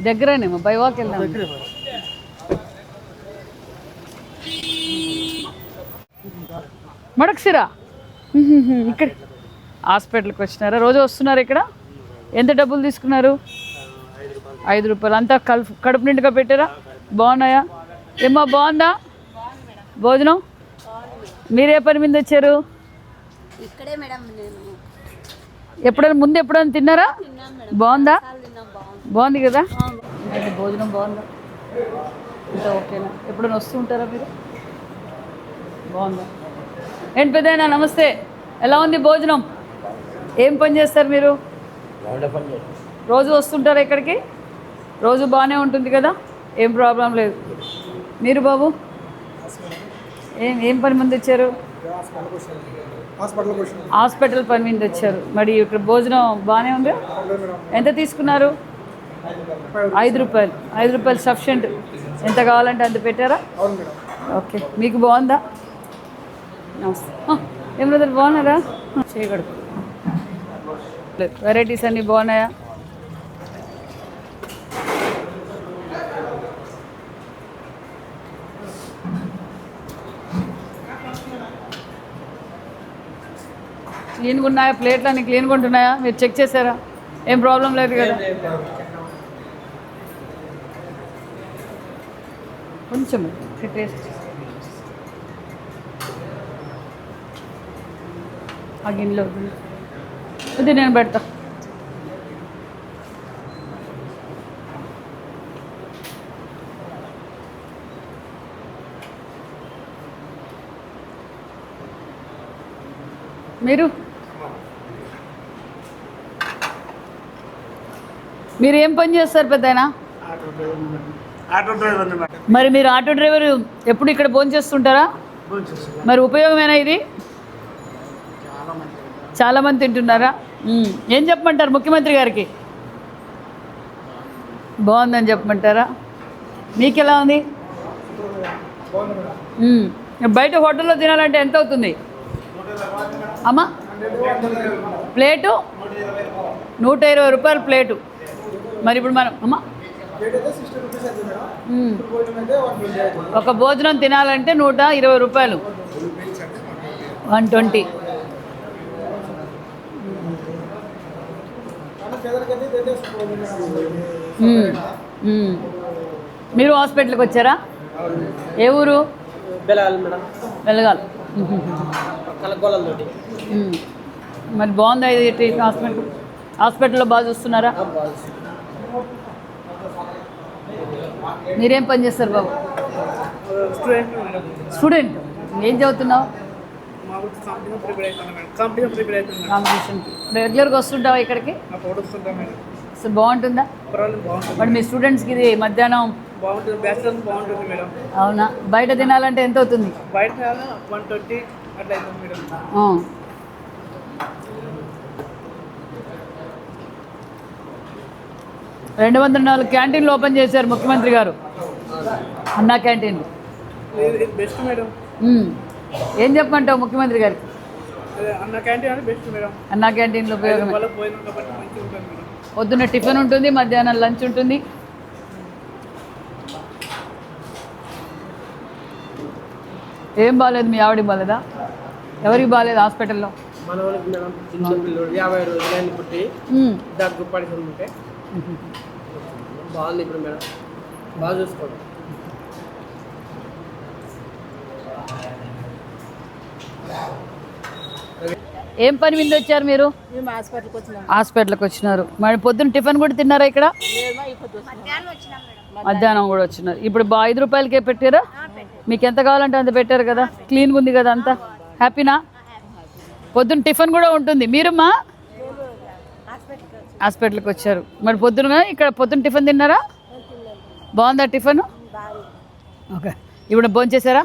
దగ్గరేనేమో by walk వెళ్దాం. మడక్సిరా ఇక్కడ హాస్పిటల్కి వచ్చినారా? రోజు వస్తున్నారు ఇక్కడ? ఎంత డబ్బులు తీసుకున్నారు? 5 రూపాయలు. అంతా కడుపు నిండుగా పెట్టారా? బాగున్నాయా? ఏమో బాగుందా భోజనం? మీరే పని మీద వచ్చారు? ఎప్పుడైనా ముందు ఎప్పుడైనా తిన్నారా? బాగుందా? బాగుంది కదా? భోజనం బాగుందా? ఇంకా ఓకేనా? ఎప్పుడైనా వస్తూ ఉంటారా మీరు? బాగుందా? ఏంటి పెద్దయినా నమస్తే, ఎలా ఉంది భోజనం? ఏం పని చేస్తారు మీరు? రోజు వస్తుంటారా ఇక్కడికి? రోజు బాగానే ఉంటుంది కదా, ఏం ప్రాబ్లం లేదు. మీరు బాబు ఏం పని మీద వచ్చారు? హాస్పిటల్ పని మీద వచ్చారు. మరి ఇక్కడ భోజనం బాగానే ఉంది? ఎంత తీసుకున్నారు? 5 రూపాయలు. 5 రూపాయలు సఫిషియంట్. ఎంత కావాలంటే అంత పెట్టారా? ఓకే. మీకు బాగుందా? నమస్తే. ఏం లేదు, బాగున్నారా? చేయగలరు. వెరైటీస్ అన్నీ బాగున్నాయా? క్లీన్గా ఉన్నాయా? ప్లేట్లు అన్నీ క్లీన్గా ఉంటున్నాయా? మీరు చెక్ చేశారా? ఏం ప్రాబ్లం లేదు కదా? కొంచెం టేస్ట్ ఆ గిన్నెలో ఇది నేను పెడతా. మీరు ఏం పని చేస్తారు పెద్దయినా? మరి మీరు ఆటో డ్రైవర్ ఎప్పుడు ఇక్కడ భోజనం చేస్తుంటారా? మరి ఉపయోగమేనా ఇది? చాలామంది తింటున్నారా? ఏం చెప్పమంటారు ముఖ్యమంత్రి గారికి? బాగుందని చెప్పమంటారా? మీకు ఎలా ఉంది? బయట హోటల్లో తినాలంటే ఎంత అవుతుంది అమ్మా? ప్లేటు 120 రూపాయలు ప్లేటు. మరి ఇప్పుడు మనం అమ్మా ఒక భోజనం తినాలంటే 120 రూపాయలు, 120. మీరు హాస్పిటల్కి వచ్చారా? ఏ ఊరు? వెలగాల్. మరి బాగుందా ఇది హాస్పిటల్? హాస్పిటల్లో బాగా చూస్తున్నారా? మీరేం పని చేస్తారు బాబు? స్టూడెంట్. ఏం చదువుతున్నావు? కాంపిటీషన్. రెగ్యులర్గా వస్తుంటావా ఇక్కడికి? అసలు బాగుంటుందా? మరి మీ స్టూడెంట్స్కి ఇది మధ్యాహ్నం అవునా? బయట తినాలంటే ఎంత అవుతుంది? 204 క్యాంటీన్లు ఓపెన్ చేశారు ముఖ్యమంత్రి గారు. అన్నా క్యాంటీన్ బెస్ట్ మేడం. ఏం చెప్పమంటావు ముఖ్యమంత్రి గారికి? అన్నా క్యాంటీన్లో ఉపయోగమే. పొద్దున్న టిఫిన్ ఉంటుంది, మధ్యాహ్నం లంచ్ ఉంటుంది. ఏం బాగాలేదు? మీ ఆవిడకి బాగాలేదా? ఎవరికి బాగాలేదు హాస్పిటల్లో? బాగుంది ఇప్పుడు మేడం, బాగా చూసుకోండి. ఏం పని మీద వచ్చారు మీరు? హాస్పిటల్కి వచ్చినారు. మరి పొద్దున్న టిఫిన్ కూడా తిన్నారా ఇక్కడ? మధ్యాహ్నం కూడా వచ్చినారు. ఇప్పుడు 5 రూపాయలకే పెట్టారా? మీకు ఎంత కావాలంటే అంత పెట్టారు కదా, క్లీన్గా ఉంది కదా, అంతా హ్యాపీనా? పొద్దున్న టిఫిన్ కూడా ఉంటుంది. మీరమ్మా హాస్పిటల్కి వచ్చారు. మరి పొద్దున ఇక్కడ పొద్దున్న టిఫిన్ తిన్నారా? బాగుందా టిఫిన్? ఓకే. ఇప్పుడు భోంచేసారా?